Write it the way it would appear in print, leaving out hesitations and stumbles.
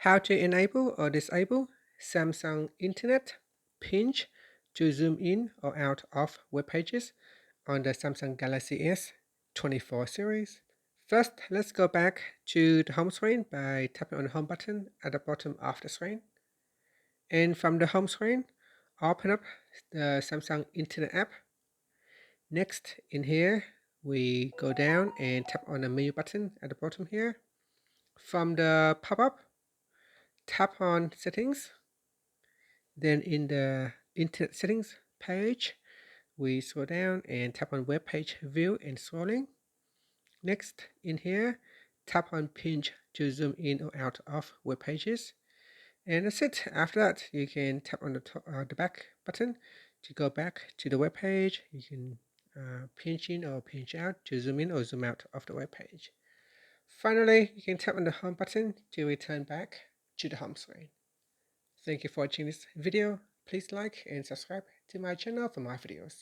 How to enable or disable Samsung Internet Pinch to zoom in or out of web pages on the Samsung Galaxy S24 series. First, let's go back to the home screen by tapping on the home button at the bottom of the screen. And from the home screen, open up the Samsung Internet app. Next, in here, we go down and tap on the menu button at the bottom here. From the pop-up, tap on Settings. Then in the Internet Settings page, we scroll down and tap on Web Page View and Scrolling. Next, in here, tap on Pinch to zoom in or out of web pages. And that's it. After that, you can tap on the back button to go back to the web page. You can pinch in or pinch out to zoom in or zoom out of the web page. Finally, you can tap on the home button to return back to the home screen. Thank you for watching this video. Please like and subscribe to my channel for more videos.